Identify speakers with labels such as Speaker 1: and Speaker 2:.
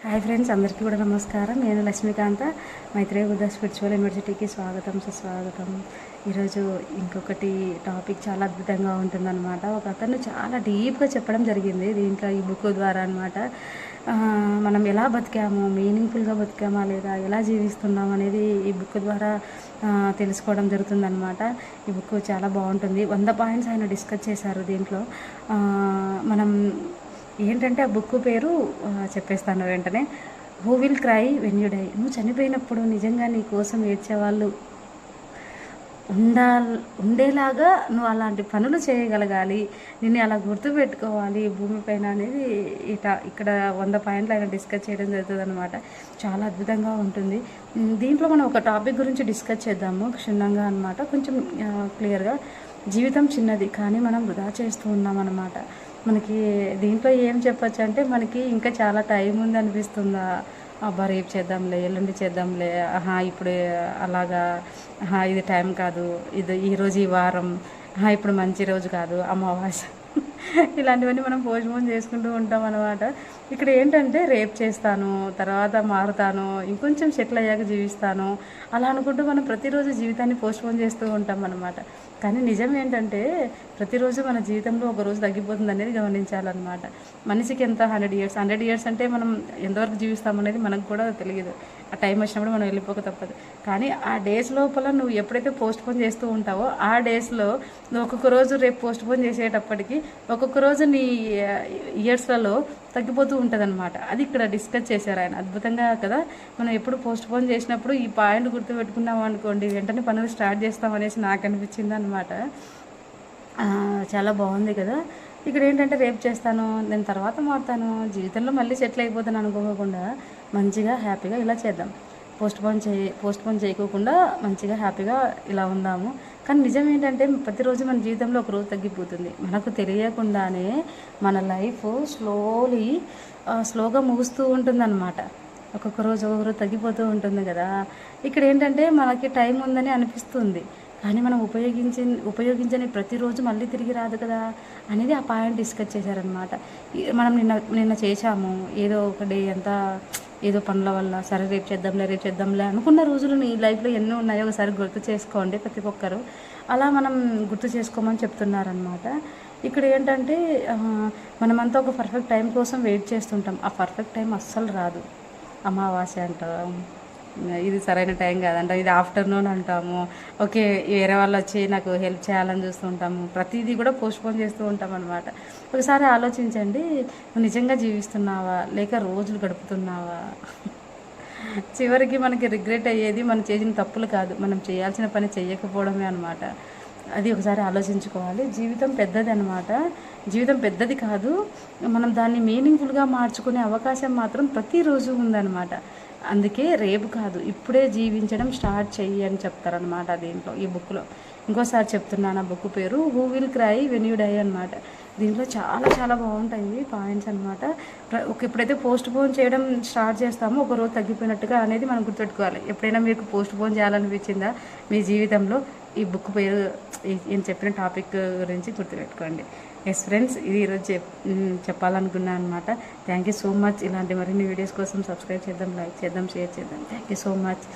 Speaker 1: Hi friends, అందరికీ కూడా నమస్కారం. నేను లక్ష్మీకాంత, మైత్రేయ బుద్ధ స్పిరిచువల్ యూనివర్సిటీకి స్వాగతం, సుస్వాగతం. ఈరోజు ఇంకొకటి టాపిక్ చాలా అద్భుతంగా ఉంటుందన్నమాట. ఒక అతను చాలా డీప్గా చెప్పడం జరిగింది దీంట్లో, ఈ బుక్ ద్వారా అనమాట. మనం ఎలా బతికాము, మీనింగ్ఫుల్గా బతికామా లేదా, ఎలా జీవిస్తున్నాం అనేది ఈ బుక్ ద్వారా తెలుసుకోవడం జరుగుతుందన్నమాట. ఈ బుక్ చాలా బాగుంటుంది. 100 పాయింట్స్ ఆయన డిస్కస్ చేశారు దీంట్లో. మనం ఏంటంటే ఆ బుక్ పేరు చెప్పేస్తాను వెంటనే. Who will cry when you die. నువ్వు చనిపోయినప్పుడు నిజంగా నీ కోసం ఏడ్చేవాళ్ళు ఉండేలాగా నువ్వు అలాంటి పనులు చేయగలగాలి, నిన్ను అలా గుర్తుపెట్టుకోవాలి భూమిపైన అనేది ఇక్కడ 100 పాయింట్లు ఆయన డిస్కస్ చేయడం జరుగుతుంది అనమాట. చాలా అద్భుతంగా ఉంటుంది. దీంట్లో మనం ఒక టాపిక్ గురించి డిస్కస్ చేద్దాము క్షుణ్ణంగా అనమాట, కొంచెం క్లియర్గా. జీవితం చిన్నది కానీ మనం వృధా చేస్తూ ఉన్నాం అన్నమాట. మనకి దీంట్లో ఏం చెప్పచ్చు అంటే, మనకి ఇంకా చాలా టైం ఉంది అనిపిస్తుందా, అబ్బా రేపు చేద్దాంలే, ఎల్లుండి చేద్దాంలే, ఇప్పుడు అలాగా, ఇది టైం కాదు, ఈరోజు ఈ వారం, ఇప్పుడు మంచి రోజు కాదు, అమావాస్య, ఇలాంటివన్నీ మనం పోస్ట్పోన్ చేసుకుంటూ ఉంటాం అనమాట. ఇక్కడ ఏంటంటే రేపు చేస్తాను, తర్వాత మారుతాను, ఇంకొంచెం సెటిల్ అయ్యాక జీవిస్తాను, అలా అనుకుంటూ మనం ప్రతిరోజు జీవితాన్ని పోస్ట్పోన్ చేస్తూ ఉంటాం అనమాట. కానీ నిజం ఏంటంటే ప్రతిరోజు మన జీవితంలో ఒక రోజు తగ్గిపోతుంది అనేది గమనించాలన్నమాట. మనిషికి ఎంత 100 ఇయర్స్ అంటే మనం ఎంతవరకు జీవిస్తామనేది మనకు కూడా తెలియదు. ఆ టైం వచ్చినప్పుడు మనం వెళ్ళిపోక తప్పదు. కానీ ఆ డేస్ లోపల నువ్వు ఎప్పుడైతే పోస్ట్పోన్ చేస్తూ ఉంటావో ఆ డేస్లో నువ్వు ఒక్కొక్క రోజు రేపు పోస్ట్పోన్ చేసేటప్పటికి ఒక్కొక్క రోజు నీ ఇయర్స్లలో తగ్గిపోతూ ఉంటుంది అనమాట. అది ఇక్కడ డిస్కస్ చేశారు ఆయన అద్భుతంగా కదా. మనం ఎప్పుడు పోస్ట్పోన్ చేసినప్పుడు ఈ పాయింట్ గుర్తుపెట్టుకున్నాం అనుకోండి, వెంటనే పనులు స్టార్ట్ చేస్తామనేసి నాకు అనిపించింది అనమాట. చాలా బాగుంది కదా. ఇక్కడ ఏంటంటే రేపు చేస్తాను, నేను తర్వాత మారుతాను, జీవితంలో మళ్ళీ సెటిల్ అయిపోతాను అనుకోకుండా మంచిగా హ్యాపీగా ఇలా చేద్దాం. పోస్ట్పోన్ చేయకోకుండా మంచిగా హ్యాపీగా ఇలా ఉందాము. కానీ నిజం ఏంటంటే ప్రతిరోజు మన జీవితంలో ఒక రోజు తగ్గిపోతుంది. మనకు తెలియకుండానే మన లైఫ్ స్లోగా ముగుస్తూ ఉంటుందన్నమాట. ఒక్కొక్క రోజు తగ్గిపోతూ ఉంటుంది కదా. ఇక్కడ ఏంటంటే మనకి టైం ఉందని అనిపిస్తుంది, కానీ మనం ఉపయోగించని ప్రతిరోజు మళ్ళీ తిరిగి రాదు కదా అనేది ఆ పాయింట్ డిస్కస్ చేశారనమాట. మనం నిన్న చేశాము ఏదో ఒక డే అంతా ఏదో పనుల వల్ల, సరే రేపు చేద్దాంలే అనుకున్న రోజులు నీ లైఫ్లో ఎన్నో ఉన్నాయో ఒకసారి గుర్తు చేసుకోండి ప్రతి ఒక్కరు. అలా మనం గుర్తు చేసుకోమని చెప్తున్నారనమాట. ఇక్కడ ఏంటంటే మనమంతా ఒక పర్ఫెక్ట్ టైం కోసం వెయిట్ చేస్తుంటాం. ఆ పర్ఫెక్ట్ టైం అస్సలు రాదు. అమావాస్య అంటాం, ఇది సరైన టైం కాదంటాం, ఇది ఆఫ్టర్నూన్ అంటాము, ఓకే వేరే వాళ్ళు వచ్చి నాకు హెల్ప్ చేయాలని చూస్తుంటాము. ప్రతిదీ కూడా పోస్ట్పోన్ చేస్తూ ఉంటాం అనమాట. ఒకసారి ఆలోచించండి, నువ్వు నిజంగా జీవిస్తున్నావా లేక రోజులు గడుపుతున్నావా? చివరికి మనకి రిగ్రెట్ అయ్యేది మనం చేసిన తప్పులు కాదు, మనం చేయాల్సిన పని చేయకపోవడమే అనమాట. అది ఒకసారి ఆలోచించుకోవాలి. జీవితం పెద్దది అనమాట. జీవితం పెద్దది కాదు, మనం దాన్ని మీనింగ్ఫుల్గా మార్చుకునే అవకాశం మాత్రం ప్రతిరోజు ఉందన్నమాట. అందుకే రేపు కాదు ఇప్పుడే జీవించడం స్టార్ట్ చెయ్యి అని చెప్తారనమాట దీంట్లో, ఈ బుక్లో. ఇంకోసారి చెప్తున్నాను, ఆ బుక్ పేరు who will cry when you die అనమాట. దీంట్లో చాలా చాలా బాగుంటాయి పాయింట్స్ అనమాట. ఎప్పుడైతే పోస్ట్ పోన్ చేయడం స్టార్ట్ చేస్తామో ఒక రోజు తగ్గిపోయినట్టుగా అనేది మనం గుర్తుపెట్టుకోవాలి. ఎప్పుడైనా మీకు పోస్ట్ పోన్ చేయాలనిపించిందా మీ జీవితంలో, ఈ బుక్ పేరు నేను చెప్పిన టాపిక్ గురించి గుర్తుపెట్టుకోండి. ఎస్ ఫ్రెండ్స్, ఇది ఈరోజు చెప్పాలనుకున్నాను అనమాట. Thank you so much. ఇలాంటి మరిన్ని వీడియోస్ కోసం సబ్స్క్రైబ్ చేద్దాం, లైక్ చేద్దాం, షేర్ చేద్దాం. Thank you so much.